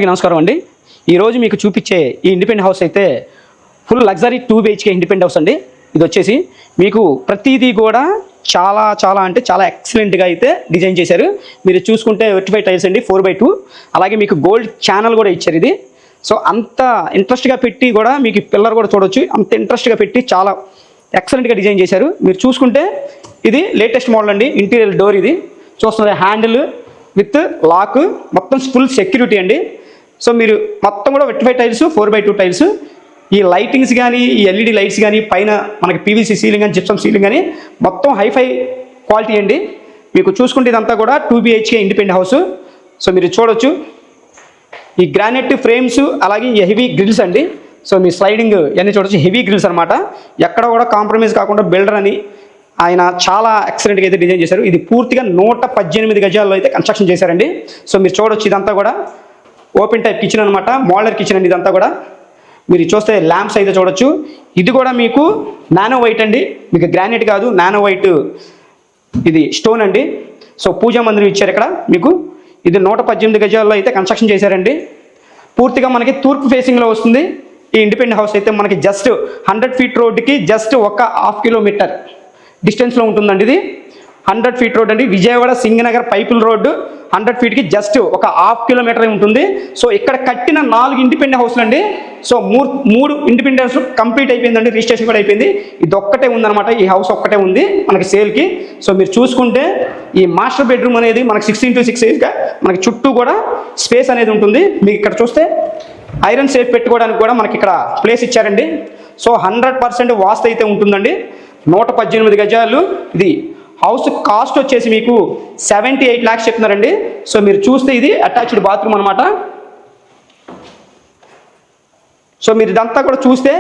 నమస్కారం అండి. ఈరోజు మీకు చూపించే ఈ ఇండిపెండెంట్ హౌస్ అయితే full luxury 2 BHK independent house అండి. ఇది వచ్చేసి మీకు ప్రతిదీ కూడా చాలా అంటే చాలా ఎక్సలెంట్గా అయితే డిజైన్ చేశారు. మీరు చూసుకుంటే వెర్టిఫై టైల్స్ అండి 4x2, అలాగే మీకు గోల్డ్ ఛానల్ కూడా ఇచ్చారు ఇది. సో అంత ఇంట్రెస్ట్గా పెట్టి కూడా మీకు పిల్లర్ కూడా చూడొచ్చు, అంత ఇంట్రెస్ట్గా పెట్టి చాలా ఎక్సలెంట్గా డిజైన్ చేశారు. మీరు చూసుకుంటే ఇది లేటెస్ట్ మోడల్ అండి. ఇంటీరియర్ డోర్ ఇది చూస్తున్నారు, హ్యాండిల్ విత్ లాక్, మొత్తం ఫుల్ సెక్యూరిటీ అండి. సో మీరు మొత్తం కూడా వెర్టిఫై టైల్స్ 4x2 టైల్స్. ఈ లైటింగ్స్ కానీ, ఈ LED లైట్స్ కానీ, పైన మనకి PVC సీలింగ్ కానీ, జిప్సమ్ సీలింగ్ కానీ మొత్తం హైఫై క్వాలిటీ అండి. మీకు చూసుకుంటే ఇదంతా కూడా 2 BHK ఇండిపెండెంట్ హౌస్. సో మీరు చూడొచ్చు ఈ గ్రానైట్ ఫ్రేమ్స్, అలాగే ఈ హెవీ గ్రిల్స్ అండి. సో మీ స్లైడింగ్ ఇవన్నీ చూడొచ్చు, హెవీ గ్రిల్స్ అనమాట. ఎక్కడ కూడా కాంప్రమైజ్ కాకుండా బిల్డర్ అని ఆయన చాలా ఎక్సలెంట్గా అయితే డిజైన్ చేశారు. ఇది పూర్తిగా 118 గజాల్లో అయితే కన్స్ట్రక్షన్ చేశారండి. సో మీరు చూడొచ్చు ఇదంతా కూడా ఓపెన్ టైప్ కిచెన్ అనమాట, మోడలర్ కిచెన్ అండి ఇదంతా కూడా. మీరు చూస్తే ల్యాంప్స్ అయితే చూడొచ్చు. ఇది కూడా మీకు నానో వైట్ అండి, మీకు గ్రానైట్ కాదు, నానో వైట్ ఇది స్టోన్ అండి. సో పూజా మందిరం ఇచ్చారు ఇక్కడ మీకు. ఇది 118 గజాల్లో అయితే కన్స్ట్రక్షన్ చేశారండి. పూర్తిగా మనకి తూర్పు ఫేసింగ్లో వస్తుంది ఈ ఇండిపెండెంట్ హౌస్ అయితే. మనకి జస్ట్ 100 ఫీట్ రోడ్డుకి జస్ట్ ఒక 1/2 కిలోమీటర్ డిస్టెన్స్లో ఉంటుందండి. ఇది 100 ఫీట్ రోడ్ అండి. విజయవాడ సింగనగర్ పైపుల్ రోడ్డు 100 ఫీట్కి జస్ట్ ఒక 1/2 కిలోమీటర్ ఉంటుంది. సో ఇక్కడ కట్టిన 4 ఇండిపెండెంట్ హౌస్లు అండి. సో మూడు ఇండిపెండెంట్ హౌస్ కంప్లీట్ అయిపోయిందండి, రిజిస్ట్రేషన్ కూడా అయిపోయింది. ఇది ఒక్కటే ఉందన్నమాట, ఈ హౌస్ ఒక్కటే ఉంది మనకి సేల్కి. సో మీరు చూసుకుంటే ఈ మాస్టర్ బెడ్రూమ్ అనేది మనకి 6x6 మనకి చుట్టూ కూడా స్పేస్ అనేది ఉంటుంది. మీకు ఇక్కడ చూస్తే ఐరన్ సేఫ్ పెట్టుకోవడానికి కూడా మనకి ఇక్కడ ప్లేస్ ఇచ్చారండి. సో 100% వాస్తు అయితే ఉంటుందండి. 118 గజాలు. ఇది హౌస్ కాస్ట్ వచ్చేసి మీకు 78 lakhs చెప్తున్నారండి. సో మీరు చూస్తే ఇది అటాచ్డ్ బాత్రూమ్ అనమాట. సో మీరు ఇదంతా కూడా చూస్తే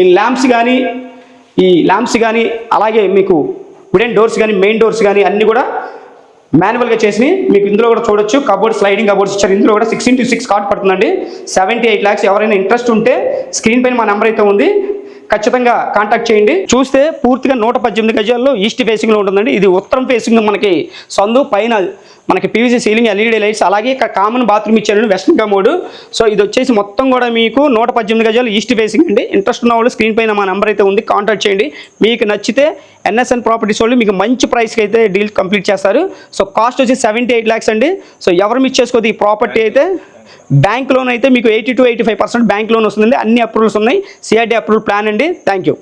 ఈ ల్యాంప్స్ కానీ అలాగే మీకు వుడెన్ డోర్స్ కానీ, మెయిన్ డోర్స్ కానీ అన్నీ కూడా మాన్యువల్గా చేసి మీకు ఇందులో కూడా చూడొచ్చు. కబోర్డ్, స్లైడింగ్ కబోర్డ్స్ ఇచ్చారు. ఇందులో కూడా 6x6 కార్డ్ పడుతుందండి. 78 lakhs. ఎవరైనా ఇంట్రెస్ట్ ఉంటే స్క్రీన్ పైన మా నెంబర్ అయితే ఉంది, ఖచ్చితంగా కాంటాక్ట్ చేయండి. చూస్తే పూర్తిగా 118 గజాల్లో ఈస్ట్ ఫేసింగ్లో ఉంటుందండి. ఇది ఉత్తరం ఫేసింగ్ మనకి సందు, పైన మనకి PVC సీలింగ్, LED లైట్స్, అలాగే ఇక్కడ కామన్ బాత్రూమ్ ఇచ్చారండి, వెస్టర్న్ కమోడ్. సో ఇది వచ్చేసి మొత్తం కూడా మీకు 118 గజాలు ఈస్ట్ ఫేసింగ్ అండి. ఇంట్రెస్ట్ ఉన్న వాళ్ళు స్క్రీన్ పైన మా నెంబర్ అయితే ఉంది, కాంటాక్ట్ చేయండి. మీకు నచ్చితే NSN ప్రాపర్టీస్ వాళ్ళు మీకు మంచి ప్రైస్కి అయితే డీల్ కంప్లీట్ చేస్తారు. సో కాస్ట్ వచ్చి 78 lakhs అండి. సో ఎవరు మిస్ చేసుకోదు ఈ ప్రాపర్టీ అయితే. బ్యాంక్ లోన్ అయితే మీకు 80 to 85% బ్యాంక్ లోన్ వస్తుందండి. అన్ని అప్రూవల్స్ ఉన్నాయి. CRD అప్రూవల్ ప్లాన్ అండి. Thank you.